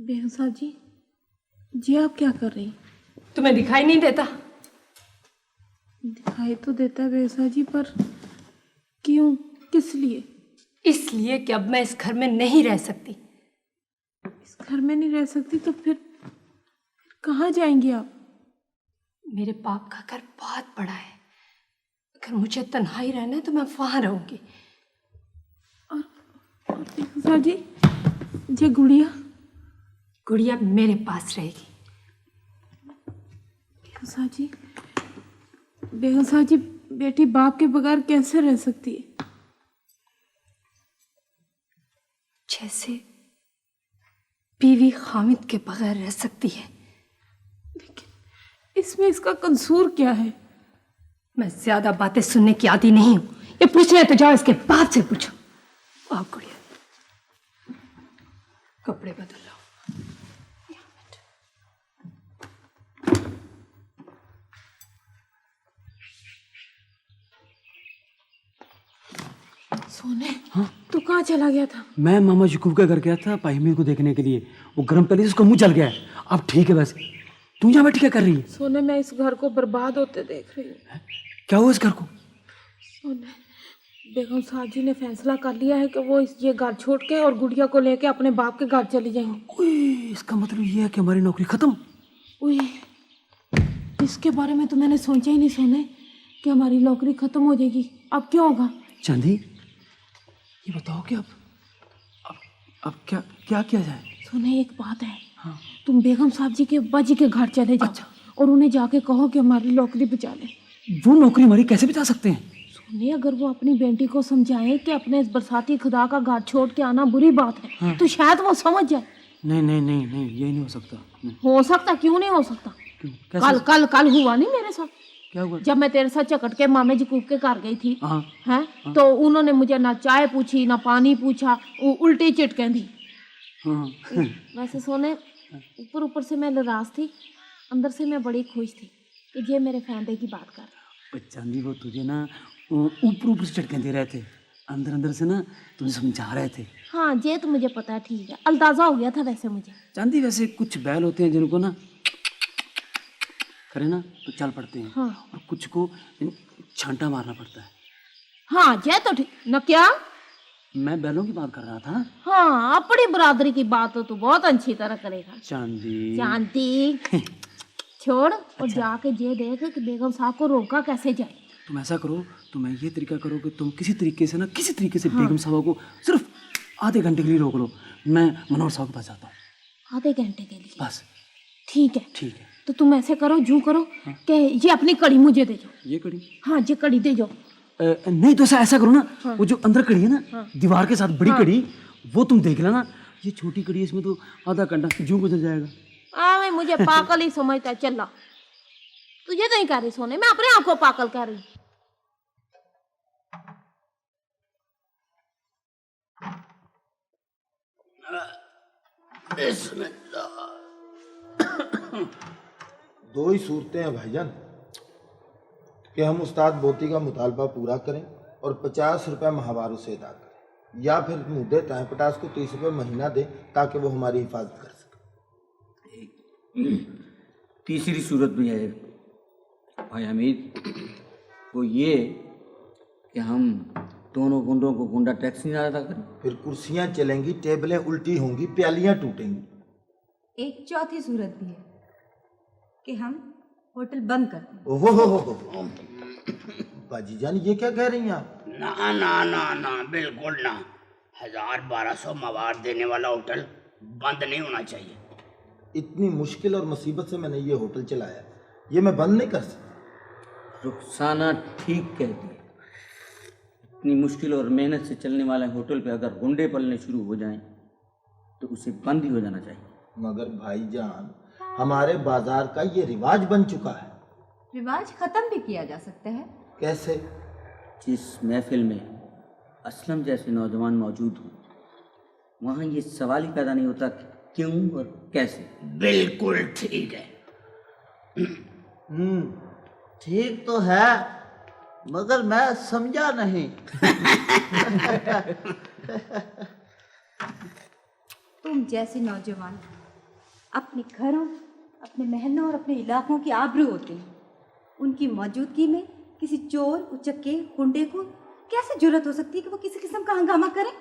बेहसा जी आप क्या कर रही? तुम्हें दिखाई नहीं देता? दिखाई तो देता है बेहसा जी, पर क्यों, किस लिए? इसलिए कि अब मैं इस घर में नहीं रह सकती। इस घर में नहीं रह सकती तो फिर कहाँ जाएंगी आप? मेरे बाप का घर बहुत बड़ा है। अगर मुझे तन्हाई रहना है तो मैं वहां रहूंगी। और बेहसा जी, ये गुड़िया मेरे पास रहेगी। बेहसा जी, बेटी बाप के बगैर कैसे रह सकती है? जैसे बीवी खामिद के बगैर रह सकती है। लेकिन इसमें इसका कसूर क्या है? मैं ज्यादा बातें सुनने की आदी नहीं हूं। ये पूछना है तो जाओ इसके बाप से पूछो। आओ गुड़िया, कपड़े बदल लो। सोने, हाँ? तू कहाँ चला गया था? मैं मामा यकूब के घर गया था पाहिमीर को देखने के लिए। वो गर्म पहले उसका मुंह जल गया है। अब ठीक है बस। तू यहाँ बैठी क्या कर रही है? सोने, मैं इस घर को बर्बाद होते देख रही हूँ। क्या हुआ इस घर को? सोने, बेगम साहब जी ने फैसला कर लिया है कि वो ये घर छोड़ के और गुड़िया को लेके अपने बाप के घर चली जाएंगी। इसका मतलब ये है कि हमारी नौकरी खत्म। इसके बारे में तो मैंने सोचा ही नहीं सोने, कि हमारी नौकरी खत्म हो जाएगी। अब क्या होगा? चांदी, ये बताओ कि अब क्या किया जाए? सोने, एक बात है। हाँ। तुम बेगम साहब जी के अब्बा जी के घर चले जाओ। अच्छा। और उन्हें जाके कहो कि हमारी नौकरी बचा ले। वो नौकरी हमारी कैसे बचा सकते हैं? सोने, अगर वो अपनी बेटी को समझाए कि अपने बरसाती खुदा का घर छोड़ के आना बुरी बात है, हाँ। तो शायद वो समझ जाए। नहीं, ये नहीं हो सकता। हो सकता? क्यों नहीं हो सकता? कल हुआ नहीं मेरे साथ? क्या हुआ? जब मैं तेरे साथ चकट के मामे यकूब के घर गई थी, हाँ। हैं? तो उन्होंने मुझे ना चाय पूछी ना पानी पूछा, उल्टी चिटकें दी। हाँ। वैसे सोने, ऊपर से मैं नाराज थी, अंदर से मैं बड़ी खुश थी कि ये मेरे फायदे की बात कर रहा। चांदी, वो तुझे ना ऊपर से झटके दे रहे थे, अंदर से ना तुझे समझा रहे थे। हाँ, ये तो मुझे पता है, ठीक है, अंदाजा हो गया था वैसे मुझे। चांदी, वैसे कुछ बैल होते हैं जिनको ना करे ना तो चल पड़ते हैं। हाँ। और कुछ को छांटा मारना पड़ता है। हाँ, ये तो ठीक न। क्या? मैं बैलों की बात कर रहा था। हाँ, अपनी बरादरी की बात तो तू बहुत अच्छी तरह करेगा। चांदी छोड़। और जाके ये देख कि बेगम साहब को रोका कैसे जाए। तुम ऐसा करो, तुम ये तरीका करो कि तुम किसी तरीके से बेगम साहब को सिर्फ आधे घंटे के लिए रोक लो। मैं मनोहर साहब के पास जाता हूँ। आधे घंटे के लिए? बस। ठीक है। तो तुम ऐसे करो, हाँ? कि ये अपनी कड़ी मुझे दे जाओ। ये कड़ी? हाँ, ये कड़ी दे जाओ। नहीं तो ऐसा करो ना। हाँ। वो जो अंदर कड़ी है ना, हाँ। दीवार के साथ बड़ी कड़ी, वो तुम देख लेना। ये छोटी कड़ी है, इसमें तो आधा घंटा जूं गुजर जाएगा। मुझे पागल ही समझता है। चल, तुझे तो नहीं कह रही सोने, मैं अपने आप को पागल कह रही। दो ही सूरतें हैं भाईजान, कि हम उस्ताद बोती का मुतालबा पूरा करें और 50 रुपये माहवारों से अदा करें, या फिर मुद्दे टाइम पटास को 30 रुपये महीना दें ताकि वो हमारी हिफाजत कर सके। तीसरी सूरत भी है भाई हमीद, वो ये कि हम दोनों गुंडों को गुंडा टैक्स नहीं अदा करें। फिर कुर्सियाँ चलेंगी, टेबलें उल्टी होंगी, प्यालियाँ टूटेंगी। एक चौथी सूरत भी है कि हम होटल बंद कर दें। ओहो बाजी जान, ये क्या कह रही हैं आप? ना बिल्कुल ना। 1200 मवाद देने वाला होटल बंद नहीं होना चाहिए। इतनी मुश्किल और मुसीबत से मैंने ये होटल चलाया, ये मैं बंद नहीं कर सकता। रुखसाना ठीक कहती है। इतनी मुश्किल और मेहनत से चलने वाले होटल पे अगर गुंडे पलने शुरू हो जाएं तो उसे बंद ही हो जाना चाहिए। मगर भाईजान, हमारे बाजार का ये रिवाज बन चुका है। रिवाज खत्म भी किया जा सकता है। कैसे? जिस महफिल में असलम जैसे नौजवान मौजूद हो वहाँ ये सवाल ही पैदा नहीं होता क्यों और कैसे। बिल्कुल ठीक है। ठीक तो है, मगर मैं समझा नहीं। तुम जैसे नौजवान अपने घरों, अपने महलों और अपने इलाकों की आबरू होते हैं। उनकी मौजूदगी में किसी चोर, उचक्के, गुंडे को कैसे जुर्रत हो सकती है कि वो किसी किस्म का हंगामा करे?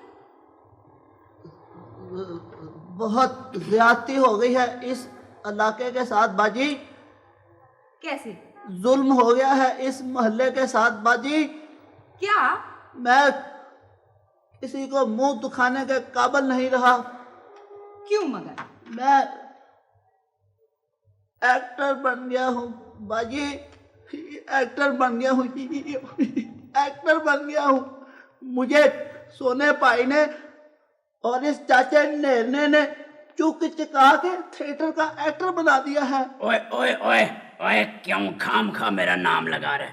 बहुत ज्यादती हो गई है इस इलाके के साथ बाजी। कैसे? जुल्म हो गया है इस मोहल्ले के साथ बाजी। क्या? मैं किसी को मुंह दुखाने के काबिल नहीं रहा। क्यों मगर? मैं एक्टर बन गया हूँ बाजी, एक्टर बन गया हूँ, एक्टर बन गया हूँ। मुझे सोने पाई ने और इस चाचे नेरने ने चुक चिका के थिएटर का एक्टर बना दिया है। ओए ओए ओए ओए, क्यों खाम खा मेरा नाम लगा रहे?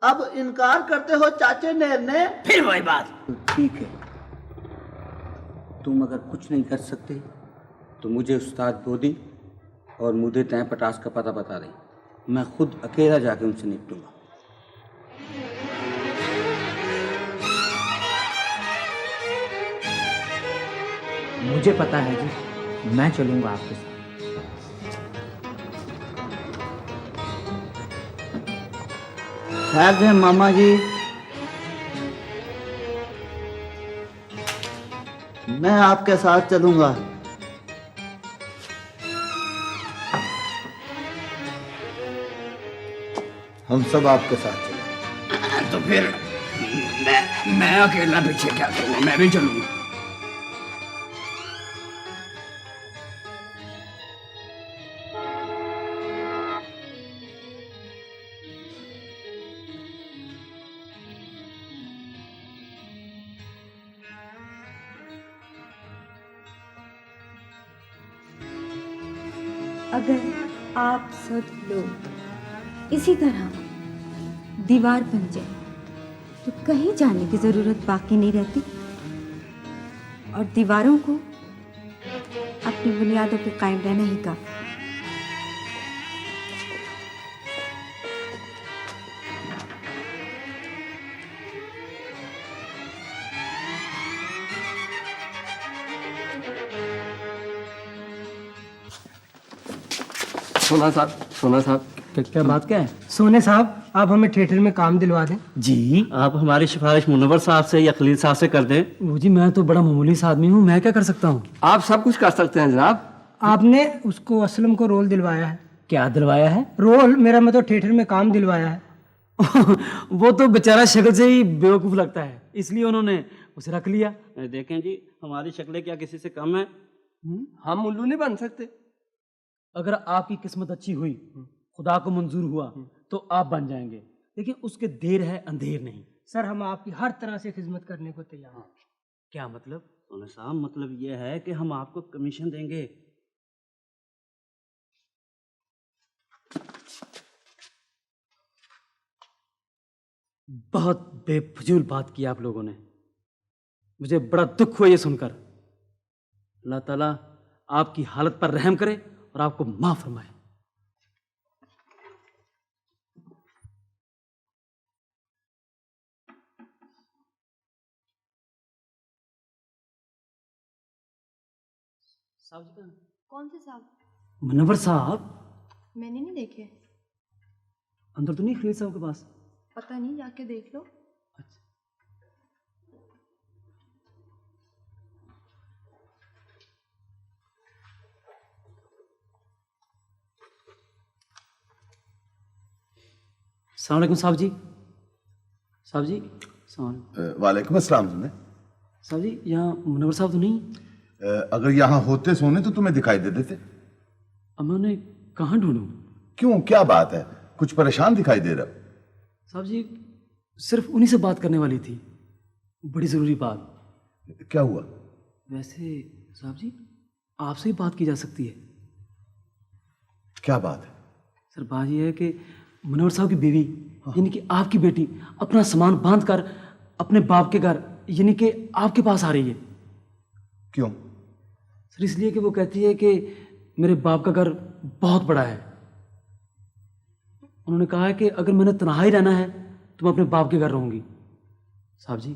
अब इनकार करते हो चाचे नेरने? फिर वही बात। तो ठीक है, तुम अगर कुछ नहीं कर सकते तो मुझे उस्ताद बोदी और मुदे तय पटास का पता बता दें। मैं खुद अकेला जाके उनसे निपटूंगा। मुझे पता है जी, मैं चलूंगा आपके साथ। खैर है मामा जी, मैं आपके साथ चलूंगा। हम सब आपके साथ चलेंगे। तो फिर मैं अकेला पीछे क्या करूँगा? मैं भी चलूंगा। अगर आप सब लोग इसी तरह दीवार बन जाए तो कहीं जाने की जरूरत बाकी नहीं रहती और दीवारों को अपनी बुनियादों पर कायम रहना ही काफी। सोना साहब क्या बात क्या है? सोने साहब, आप हमें थिएटर में काम दिलवा दें। जी, आप हमारी सिफारिश मुनव्वर साहब से या खलील साहब से कर दें। वो जी, मैं तो बड़ा मामूली सा आदमी हूँ, मैं क्या कर सकता हूँ? आप सब कुछ कर सकते हैं जनाब। आपने उसको असलम को रोल दिलवाया है। क्या दिलवाया है? रोल, मेरा मतलब थिएटर में काम दिलवाया है। वो तो बेचारा शक्ल से ही बेवकूफ लगता है, इसलिए उन्होंने उसे रख लिया। देखें जी, हमारी शक्लें क्या किसी से कम है? हम उल्लू नहीं बन सकते। अगर आपकी किस्मत अच्छी हुई, खुदा को मंजूर हुआ, तो आप बन जाएंगे, लेकिन उसके देर है अंधेर नहीं। सर, हम आपकी हर तरह से खिदमत करने को तैयार हैं। क्या मतलब? सोना साहब, मतलब यह है कि हम आपको कमीशन देंगे। बहुत बेफजूल बात की आप लोगों ने, मुझे बड़ा दुख हुआ ये सुनकर। अल्लाह ताला आपकी हालत पर रहम करे और आपको माफ फरमाए। साहब जी कहाँ? कौन से साहब? मुनव्वर साहब। मैंने नहीं देखे। अंदर तो नहीं खलील साहब के पास? पता नहीं, जाके देख लो। अच्छा। अस्सलाम वालेकुम साहब जी। साहब जी, वालेकुम अस्सलाम। तुम्हें साहब जी, यहाँ मुनव्वर साहब तो नहीं? अगर यहाँ होते सोने तो तुम्हें दिखाई दे देते। अब मैं उन्हें कहाँ ढूंढूं? क्यों, क्या बात है? कुछ परेशान दिखाई दे रहा? साहब जी, सिर्फ उन्हीं से बात करने वाली थी, बड़ी ज़रूरी बात। क्या हुआ? वैसे साहब जी, आपसे ही बात की जा सकती है। क्या बात है? सर, बात यह है कि मुनव्वर साहब की बीवी, यानी कि आपकी बेटी, अपना सामान बांध कर अपने बाप के घर, यानी कि आपके पास आ रही है। क्यों? सर, इसलिए कि वो कहती है कि मेरे बाप का घर बहुत बड़ा है। उन्होंने कहा है कि अगर मैंने तन्हाई रहना है तो मैं अपने बाप के घर रहूंगी। साहब जी,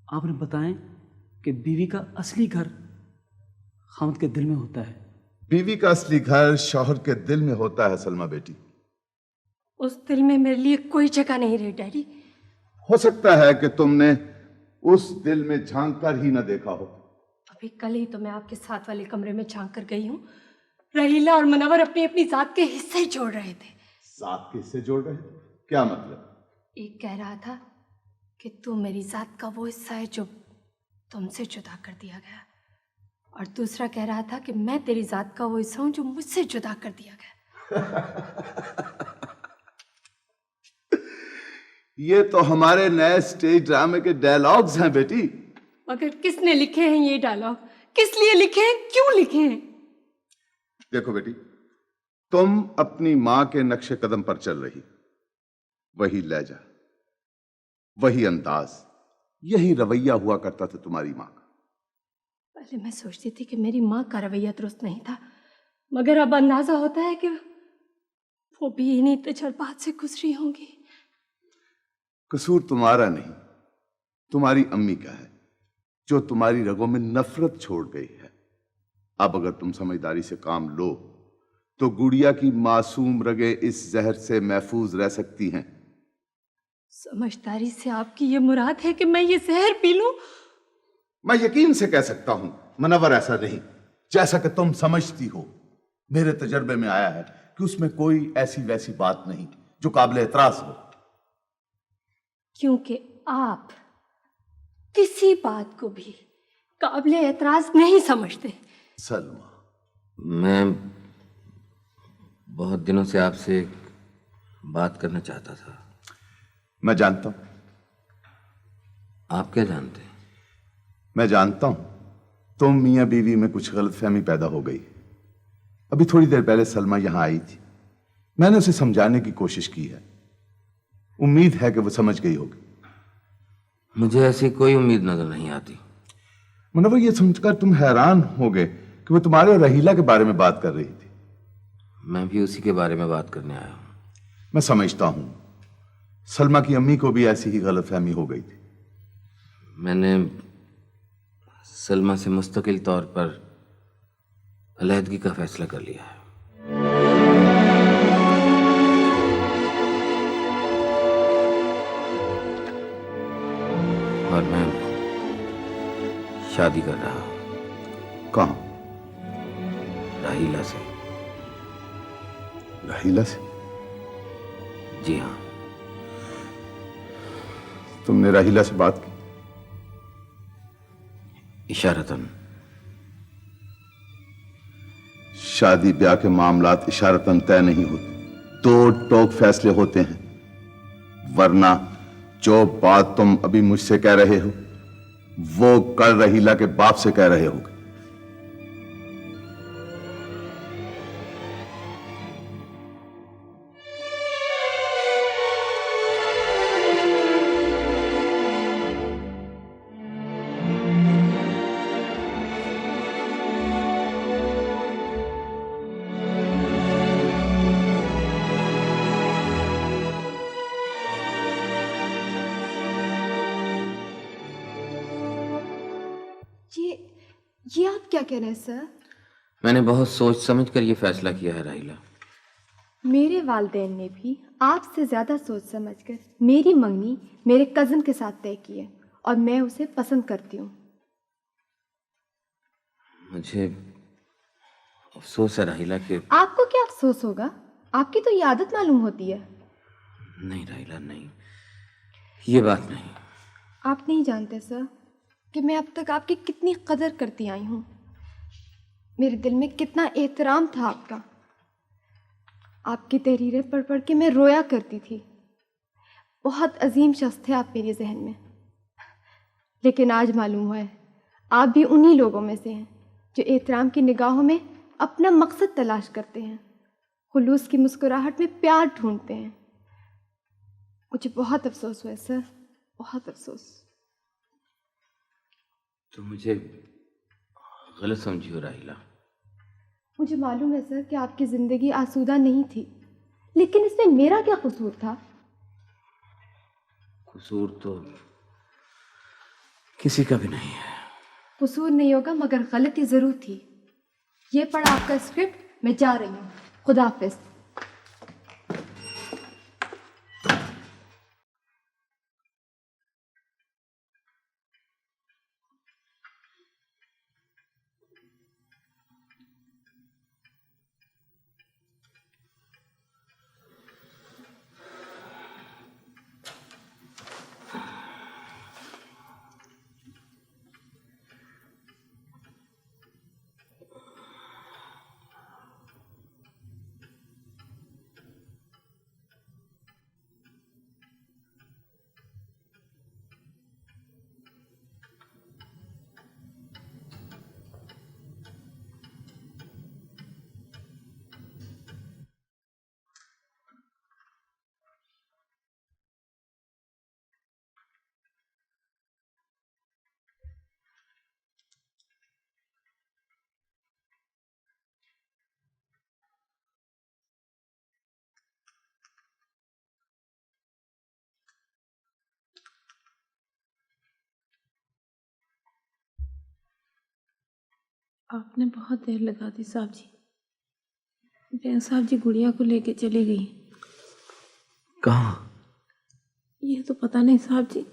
आपने बताएं कि बीवी का असली घर खामद के दिल में होता है, बीवी का असली घर शौहर के दिल में होता है सलमा बेटी। उस दिल में मेरे लिए कोई जगह नहीं रही डैडी। हो सकता है कि तुमने उस दिल में झांक कर ही न देखा हो। अभी कल ही तो मैं आपके साथ वाले कमरे में झांक कर गई हूँ। रहीला और मनवर अपनी अपनी जात के हिस्से जोड़ रहे थे। साथ के हिस्से जोड़ रहे थे? क्या मतलब? एक कह रहा था कि तू मेरी जात का वो हिस्सा है जो तुमसे जुदा कर दिया गया, और दूसरा कह रहा था कि मैं तेरी जात का वो हिस्सा हूं जो मुझसे जुदा कर दिया गया। ये तो हमारे नए स्टेज ड्रामे के डायलॉग्स हैं बेटी। मगर किसने लिखे हैं ये डायलॉग? किस लिए लिखे हैं? क्यों लिखे हैं? देखो बेटी, तुम अपनी मां के नक्शे कदम पर चल रही, वही लहजा, वही अंदाज, यही रवैया हुआ करता था तुम्हारी मां का। पहले मैं सोचती थी कि मेरी माँ का रवैया दुरुस्त नहीं था, मगर अब अंदाजा होता है कि वो भी इन्हीं तजर्बात से गुजरी होंगी। कसूर तुम्हारा नहीं, तुम्हारी अम्मी का है, जो तुम्हारी रगों में नफरत छोड़ गई है। अब अगर तुम समझदारी से काम लो तो गुड़िया की मासूम रगे इस जहर से महफूज रह सकती हैं। समझदारी से आपकी ये मुराद है कि मैं ये जहर पी लूं? मैं यकीन से कह सकता हूं मनवर ऐसा नहीं जैसा कि तुम समझती हो। मेरे तजर्बे में आया है कि उसमें कोई ऐसी वैसी बात नहीं जो काबिल एतराज हो। क्योंकि आप किसी बात को भी काबिल एतराज नहीं समझते। सलमा, मैं बहुत दिनों से आपसे एक बात करना चाहता था। मैं जानता हूं। आप क्या जानते हैं? मैं जानता हूं तुम मियां बीवी में कुछ गलतफहमी पैदा हो गई। अभी थोड़ी देर पहले सलमा यहां आई थी, मैंने उसे समझाने की कोशिश की है। उम्मीद है कि वो समझ गई होगी। मुझे ऐसी कोई उम्मीद नजर नहीं आती। मुनव्वर, ये समझकर तुम हैरान होगे कि वो तुम्हारे और रहीला के बारे में बात कर रही थी। मैं भी उसी के बारे में बात करने आया हूं। मैं समझता हूं सलमा की अम्मी को भी ऐसी ही गलतफहमी हो गई थी। मैंने सलमा से मुस्तकिल तौर पर अलहदगी का फैसला कर लिया है। और मैं शादी कर रहा हूं। कहां? राहीला से। राहीला से? जी हाँ। तुमने राहीला से बात की? इशारतन। शादी ब्याह के मामलात इशारतन तय नहीं होते, दो टोक फैसले होते हैं। वरना जो बात तुम अभी मुझसे कह रहे हो वो कल रहीला के बाप से कह रहे होगे। ये आप क्या कह रहे हैं सर? मैंने बहुत सोच समझ कर यह फैसला किया है राहीला। मेरे वालिदैन ने भी आपसे ज़्यादा सोच समझकर मेरी मंगनी मेरे कज़न के साथ तय की है, और मैं उसे पसंद करती हूँ। मुझे अफसोस है राहीला कि आपको क्या अफसोस होगा? आपकी तो ये आदत मालूम होती है। नहीं राहीला, नहीं, ये बात नहीं। आप नहीं जानते सर कि मैं अब तक आपकी कितनी कदर करती आई हूँ। मेरे दिल में कितना एहतराम था आपका। आपकी तहरीरें पढ़ पढ़ के मैं रोया करती थी। बहुत अजीम शख्स थे आप मेरे जहन में। लेकिन आज मालूम हुआ है आप भी उन्हीं लोगों में से हैं जो एहतराम की निगाहों में अपना मकसद तलाश करते हैं, खुलूस की मुस्कुराहट में प्यार ढूंढते हैं। मुझे बहुत अफसोस हुआ है सर, बहुत अफसोस। तो मुझे गलत समझी हो राहीला। मुझे मालूम है सर कि आपकी ज़िंदगी आसूदा नहीं थी, लेकिन इसमें मेरा क्या कसूर था? कसूर तो किसी का भी नहीं है। कसूर नहीं होगा, मगर गलती ज़रूर थी। ये पढ़ा आपका स्क्रिप्ट, मैं जा रही हूँ। खुदा हाफिज। आपने बहुत देर लगा दी साहब जी। बेगम साहब जी गुड़िया को लेके चली गई। कहाँ? ये तो पता नहीं साहब जी,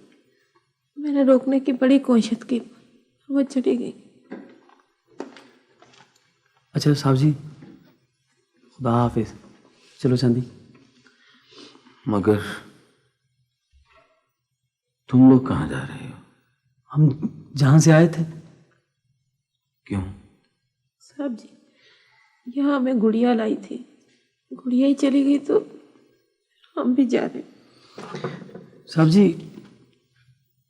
मैंने रोकने की बड़ी कोशिश की, वो चली गई। अच्छा साहब जी, खुदा हाफिज। चलो चांदी। मगर तुम लोग कहाँ जा रहे हो? हम जहाँ से आए थे। क्यों? साहब जी, यहाँ मैं गुड़िया लाई थी, गुड़िया ही चली गई तो हम भी जा रहे। साहब जी,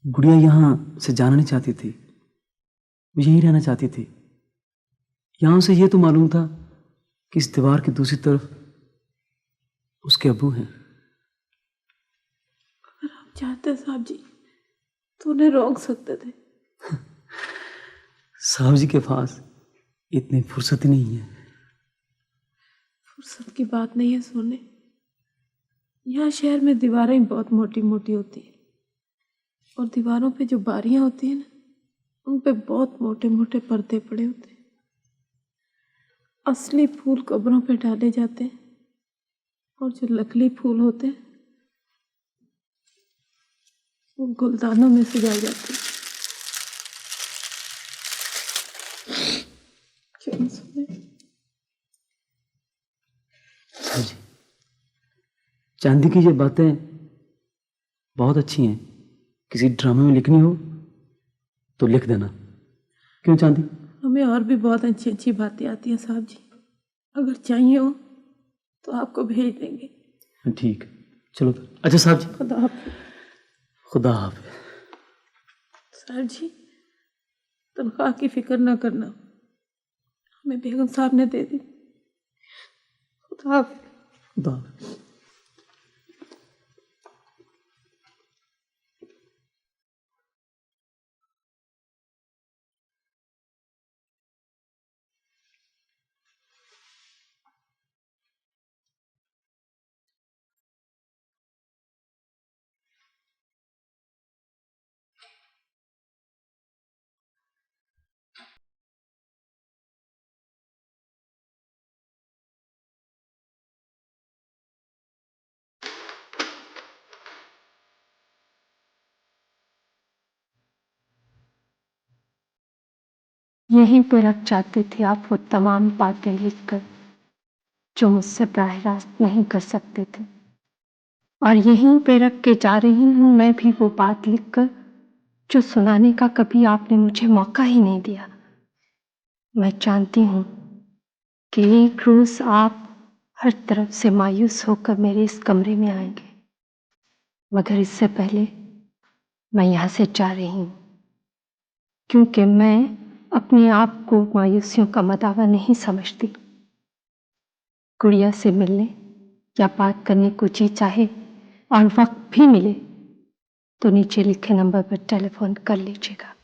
गुड़िया यहाँ से जाना नहीं चाहती थी, वो यहीं रहना चाहती थी। यहाँ से ये तो मालूम था कि इस दीवार की दूसरी तरफ उसके अब्बू हैं। अगर आप चाहते साहब जी तो उन्हें रोक सकते थे। साहब जी के पास इतनी फुर्सत ही नहीं है। फुर्सत की बात नहीं है सोने, यहाँ शहर में दीवारें बहुत मोटी मोटी होती है और दीवारों पे जो बारियां होती हैं ना, उन पे बहुत मोटे मोटे पर्दे पड़े होते हैं। असली फूल कब्रों पे डाले जाते हैं और जो नकली फूल होते हैं वो गुलदानों में सजाए जाते हैं। चलो सोने। साहब जी, चांदी की ये बातें बहुत अच्छी हैं, किसी ड्रामे में लिखनी हो तो लिख देना। क्यों चांदी? हमें और भी बहुत अच्छी अच्छी बातें आती हैं साहब जी, अगर चाहिए हो तो आपको भेज देंगे। ठीक, चलो। अच्छा साहब जी, खुदा हाफिज। खुदा हाफिज। साहब जी, तनख्वाह की फिक्र ना करना, हमें बेगम साहब ने दे दी। खुदा हाफिज। खुदा हाफिज। यहीं पे रख जाते थे आप वो तमाम बातें लिखकर जो मुझसे बराह रास्त नहीं कर सकते थे, और यहीं पे रख के जा रही हूँ मैं भी वो बात लिखकर जो सुनाने का कभी आपने मुझे मौका ही नहीं दिया। मैं जानती हूँ कि एक रोज आप हर तरफ से मायूस होकर मेरे इस कमरे में आएंगे, मगर इससे पहले मैं यहाँ से जा रही हूँ, क्योंकि मैं अपने आप को मायूसियों का मदावा नहीं समझती। गुड़िया से मिलने या बात करने को जी चाहे और वक्त भी मिले तो नीचे लिखे नंबर पर टेलीफोन कर लीजिएगा।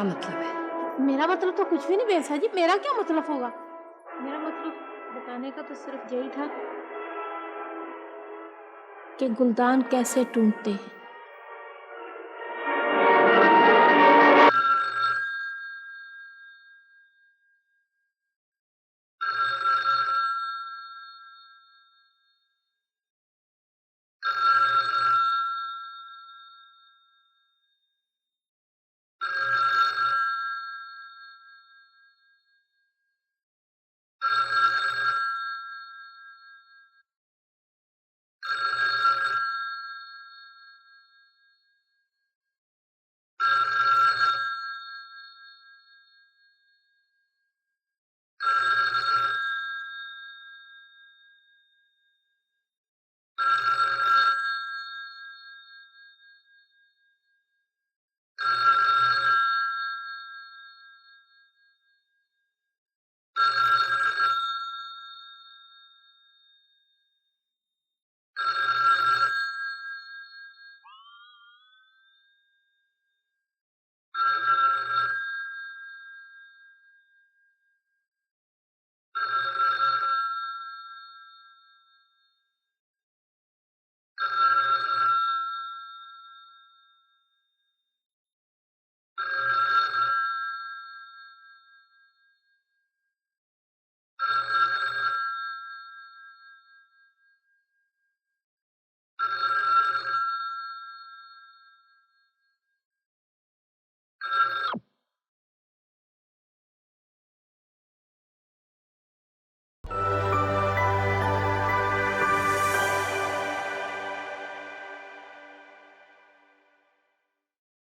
मतलब है? मेरा मतलब तो कुछ भी नहीं बेसा जी, मेरा क्या मतलब होगा? मेरा मतलब बताने का तो सिर्फ यही था कि गुलदान कैसे टूटते हैं।